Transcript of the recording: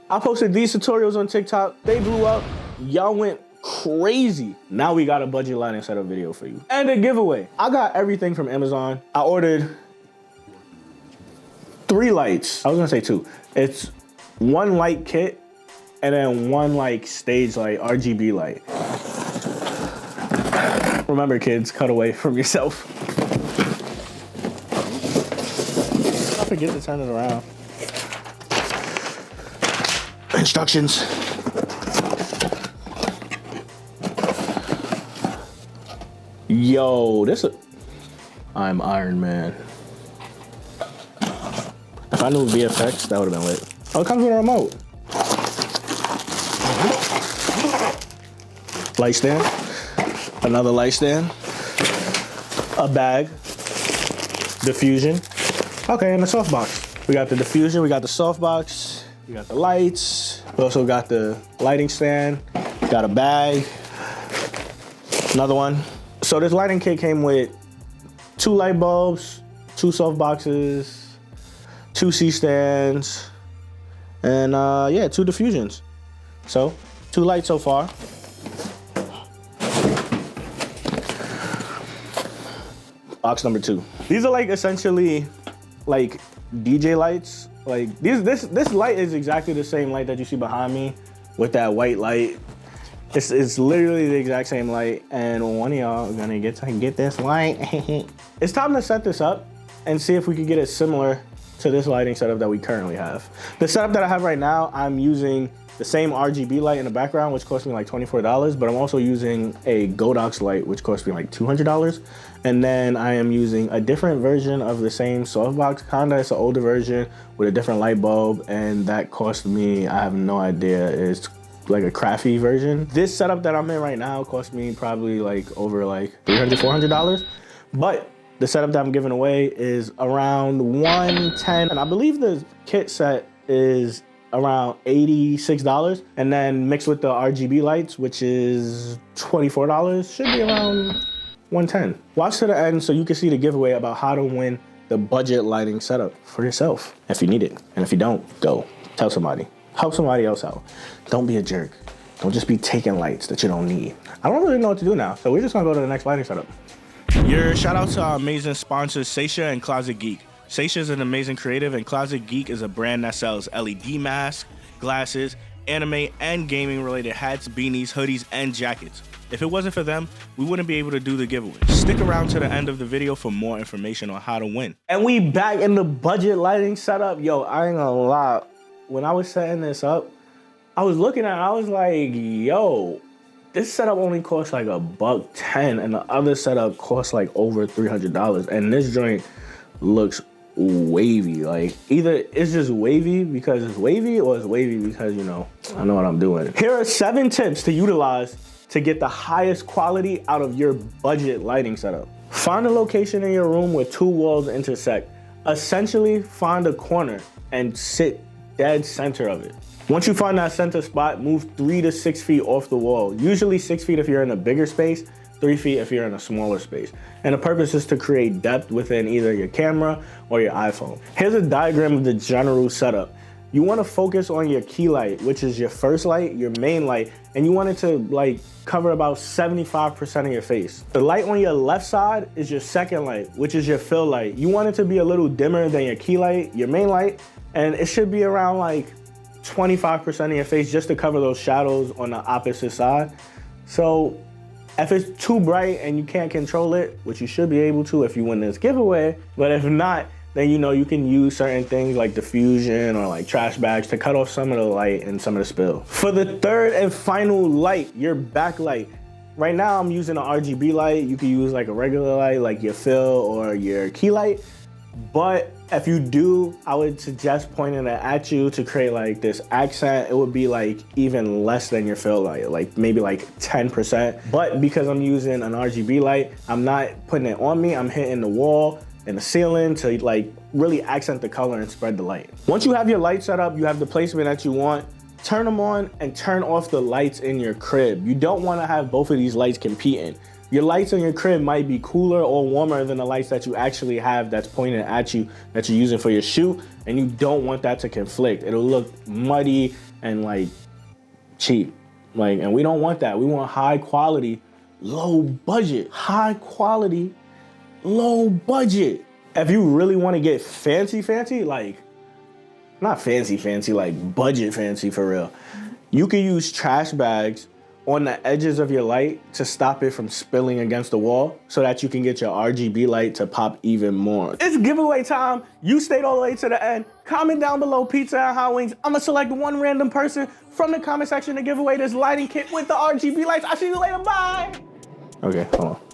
I posted these tutorials on TikTok. They blew up. Y'all went crazy. Now we got a budget lighting setup video for you. And a giveaway. I got everything from Amazon. I ordered 3 lights. I was gonna say 2. It's 1 light kit and then 1 like stage light, RGB light. Remember kids, cut away from yourself. I forget to turn it around. Instructions. Yo, I'm Iron Man. If I knew VFX, that would have been lit. Oh, it comes with a remote. Light stand. Another light stand. A bag. Diffusion. Okay, and the softbox. We got the diffusion, we got the softbox, we got the lights. We also got the lighting stand. Got a bag. Another one. So this lighting kit came with 2 light bulbs, 2 softboxes, 2 C-stands, and yeah, 2 diffusions. So, 2 lights so far. Box number 2. These are like essentially like DJ lights. Like this light is exactly the same light that you see behind me with that white light. It's literally the exact same light, and one of y'all are gonna get this light. It's time to set this up and see if we could get it similar to this lighting setup that we currently have. The setup that I have right now, I'm using the same RGB light in the background, which cost me like $24, but I'm also using a Godox light, which cost me like $200. And then I am using a different version of the same softbox, kinda. It's an older version with a different light bulb, and that cost me, I have no idea, it's like a crafty version. This setup that I'm in right now cost me probably like over like $300, $400. But the setup that I'm giving away is around $110, and I believe the kit set is around $86, and then mixed with the RGB lights, which is $24, should be around $110. Watch to the end so you can see the giveaway about how to win the budget lighting setup for yourself if you need it. And if you don't, go tell somebody. Help somebody else out. Don't be a jerk. Don't just be taking lights that you don't need. I don't really know what to do now, so we're just gonna go to the next lighting setup. Your shout out to our amazing sponsors, Seisha and Closet Geek. Seisha is an amazing creative, and Closet Geek is a brand that sells LED masks, glasses, anime and gaming related hats, beanies, hoodies, and jackets. If it wasn't for them, we wouldn't be able to do the giveaway. Stick around to the end of the video for more information on how to win. And we back in the budget lighting setup. Yo, I ain't gonna lie. When I was setting this up, I was looking at it, I was like, yo, this setup only costs like $110, and the other setup costs like over $300. And this joint looks wavy. Like either it's just wavy because it's wavy, or it's wavy because, you know, I know what I'm doing. Here are 7 tips to utilize to get the highest quality out of your budget lighting setup. Find a location in your room where 2 walls intersect. Essentially, find a corner and sit dead center of it. Once you find that center spot, move 3 to 6 feet off the wall. Usually 6 feet if you're in a bigger space, 3 feet if you're in a smaller space. And the purpose is to create depth within either your camera or your iPhone. Here's a diagram of the general setup. You want to focus on your key light, which is your first light, your main light, and you want it to like cover about 75% of your face. The light on your left side is your second light, which is your fill light. You want it to be a little dimmer than your key light, your main light, and it should be around like 25% of your face just to cover those shadows on the opposite side. So if it's too bright and you can't control it, which you should be able to if you win this giveaway, but if not, then you know you can use certain things like diffusion or like trash bags to cut off some of the light and some of the spill. For the third and final light, your backlight. Right now I'm using an RGB light. You can use like a regular light like your fill or your key light. But if you do, I would suggest pointing it at you to create like this accent. It would be like even less than your fill light, like maybe like 10%. But because I'm using an RGB light, I'm not putting it on me. I'm hitting the wall and the ceiling to like really accent the color and spread the light. Once you have your light set up, you have the placement that you want, turn them on and turn off the lights in your crib. You don't want to have both of these lights competing. Your lights in your crib might be cooler or warmer than the lights that you actually have that's pointed at you, that you're using for your shoot, and you don't want that to conflict. It'll look muddy and like cheap. Like, and we don't want that. We want high quality, low budget. High quality, low budget. If you really want to get fancy, like, not fancy, like budget fancy for real, you can use trash bags on the edges of your light to stop it from spilling against the wall so that you can get your RGB light to pop even more. It's giveaway time. You stayed all the way to the end. Comment down below pizza and hot wings. I'm gonna select one random person from the comment section to give away this lighting kit with the RGB lights. I'll see you later, bye. Okay, hold on.